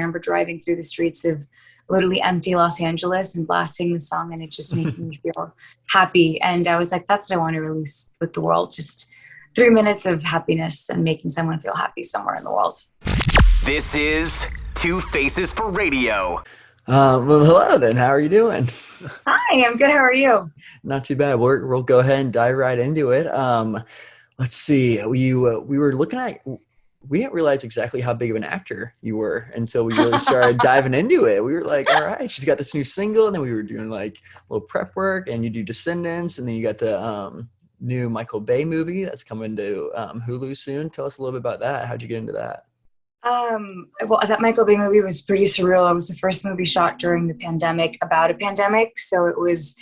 remember driving through the streets of literally empty Los Angeles and blasting the song, and it just made me feel happy. And I was like, that's what I want to release with the world. Just 3 minutes of happiness and making someone feel happy somewhere in the world. This is Two Faces for Radio. Well, hello then. How are you doing? Hi, I'm good. How are you? Not too bad. We'll go ahead and dive right into it. Let's see. We were looking at. We didn't realize exactly how big of an actor you were until we really started diving into it. We were like, all right, she's got this new single, and then we were doing like a little prep work, and you do Descendants, and then you got the new Michael Bay movie that's coming to Hulu soon. Tell us a little bit about that. How'd you get into that? Well, that Michael Bay movie was pretty surreal. It was the first movie shot during the pandemic about a pandemic. So it was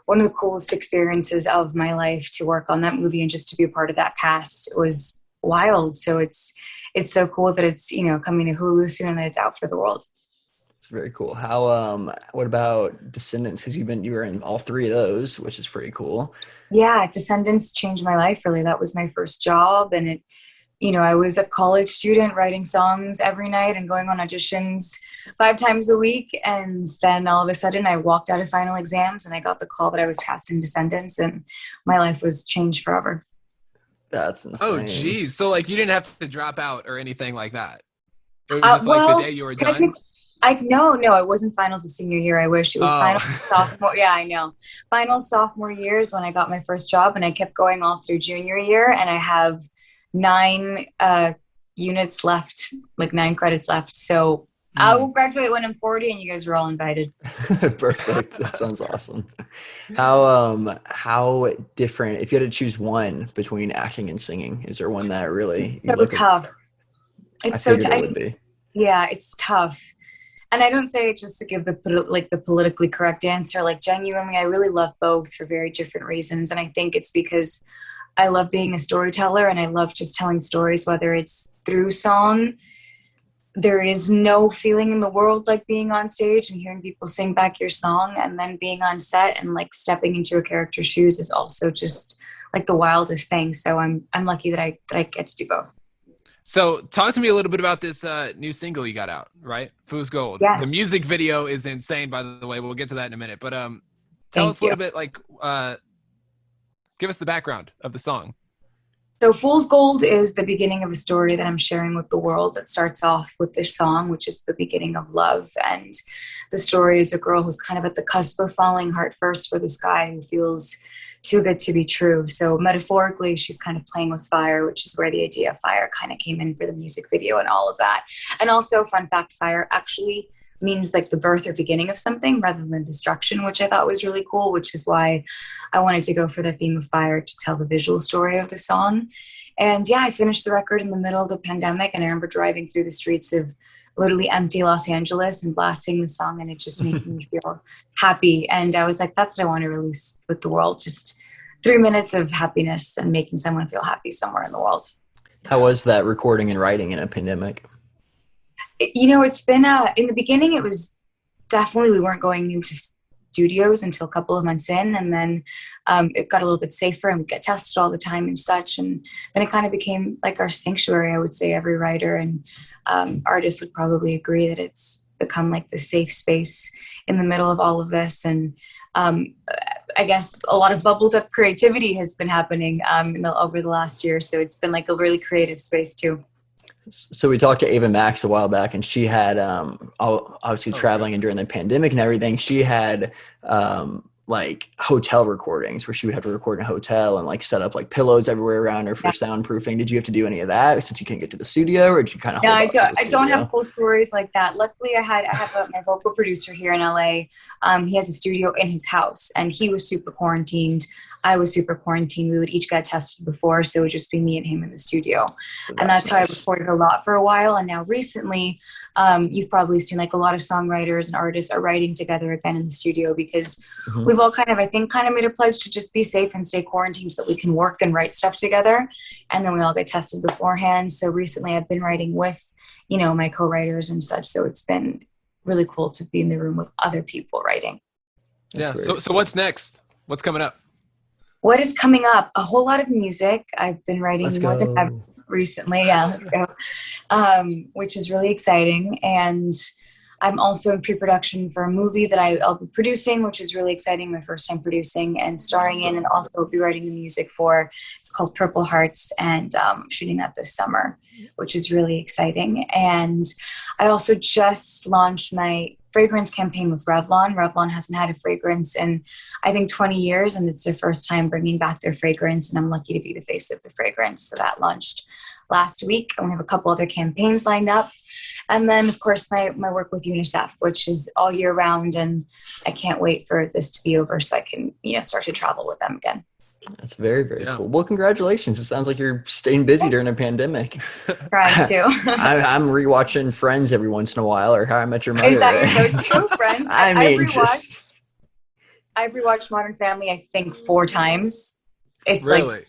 one of the coolest experiences of my life to work on that movie and just to be a part of that cast. It was wild. So it's so cool that it's, coming to Hulu soon and that it's out for the world. It's very cool. How, what about Descendants? Cause you were in all three of those, which is pretty cool. Yeah. Descendants changed my life really. That was my first job. And I was a college student writing songs every night and going on auditions 5 times a week. And then all of a sudden I walked out of final exams and I got the call that I was cast in Descendants, and my life was changed forever. That's insane. Oh, geez. So you didn't have to drop out or anything like that. It was just the day you were done. No, it wasn't finals of senior year. I wish it was final sophomore. Yeah, I know. Final sophomore year is when I got my first job, and I kept going all through junior year, and I have 9 units left, 9 credits left. So I will graduate when I'm 40, and you guys are all invited. Perfect. That sounds awesome. How different, if you had to choose one between acting and singing, is there one that really so tough? It's so tough. Yeah, it's tough. And I don't say it just to give the politically correct answer. Genuinely, I really love both for very different reasons. And I think it's because I love being a storyteller, and I love just telling stories, whether it's through song. There is no feeling in the world like being on stage and hearing people sing back your song, and then being on set and stepping into a character's shoes is also just the wildest thing. So I'm lucky that I get to do both. So talk to me a little bit about this new single you got out, right? Fool's Gold. Yes. The music video is insane, by the way. We'll get to that in a minute. But tell us a little bit, give us the background of the song. So Fool's Gold is the beginning of a story that I'm sharing with the world that starts off with this song, which is the beginning of love. And the story is a girl who's kind of at the cusp of falling heart first for this guy who feels too good to be true. So metaphorically, she's kind of playing with fire, which is where the idea of fire kind of came in for the music video and all of that. And also, fun fact, fire actually means the birth or beginning of something rather than destruction, which I thought was really cool, which is why I wanted to go for the theme of fire to tell the visual story of the song. And yeah, I finished the record in the middle of the pandemic, and I remember driving through the streets of literally empty Los Angeles and blasting the song, and it just made me feel happy. And I was like, that's what I want to release with the world. Just 3 minutes of happiness and making someone feel happy somewhere in the world. How was that recording and writing in a pandemic? It's been in the beginning, it was definitely, we weren't going into studios until a couple of months in, and then it got a little bit safer and we get tested all the time and such, and then it kind of became our sanctuary. I would say every writer and artist would probably agree that it's become the safe space in the middle of all of this. And I guess a lot of bubbled up creativity has been happening over the last year, so it's been a really creative space too. So we talked to Ava Max a while back, and she had obviously traveling and during the pandemic and everything, she had hotel recordings where she would have to record in a hotel and set up pillows everywhere around her for soundproofing. Did you have to do any of that since you couldn't get to the studio, or did you kind of? No, I don't have cool stories like that. Luckily, I have my vocal producer here in LA. He has a studio in his house, and he was super quarantined. I was super quarantined. We would each get tested before, so it would just be me and him in the studio. And that's how I recorded a lot for a while. And now recently, you've probably seen a lot of songwriters and artists are writing together again in the studio, because we've all kind of made a pledge to just be safe and stay quarantined so that we can work and write stuff together. And then we all get tested beforehand. So recently I've been writing with, my co-writers and such. So it's been really cool to be in the room with other people writing. Yeah. So what's next? What's coming up? What is coming up? A whole lot of music. I've been writing more than ever. recently. Yeah, let's go. Which is really exciting. And I'm also in pre-production for a movie that I'll be producing, which is really exciting. My first time producing and starring in, and also be writing the music for. It's called Purple Hearts, and shooting that this summer, which is really exciting. And I also just launched my fragrance campaign with Revlon. Revlon hasn't had a fragrance in, I think, 20 years, and it's their first time bringing back their fragrance, and I'm lucky to be the face of the fragrance. So that launched last week, and we have a couple other campaigns lined up. And then, of course, my work with UNICEF, which is all year round, and I can't wait for this to be over so I can, start to travel with them again. That's very, very cool. Well, congratulations. It sounds like you're staying busy during a pandemic. Trying to. I'm rewatching Friends every once in a while, or How I Met Your Mother. Is that your go-to, Friends? I've rewatched Modern Family, I think, 4 times. It's really?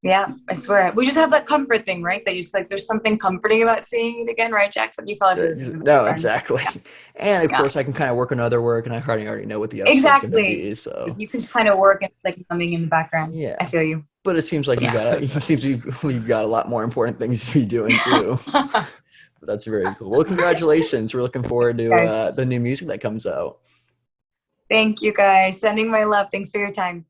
Yeah, I swear. We just have that comfort thing, right? That you just there's something comforting about seeing it again, right, Jackson? You probably feel the same. No, exactly. And of course, I can kind of work on other work, and I already know what the episode's going to be. So you can just kind of work, and it's like humming in the background. Yeah, I feel you. But it seems like you've got a lot more important things to be doing too. But that's very cool. Well, congratulations. We're looking forward to the new music that comes out. Thank you, guys. Sending my love. Thanks for your time.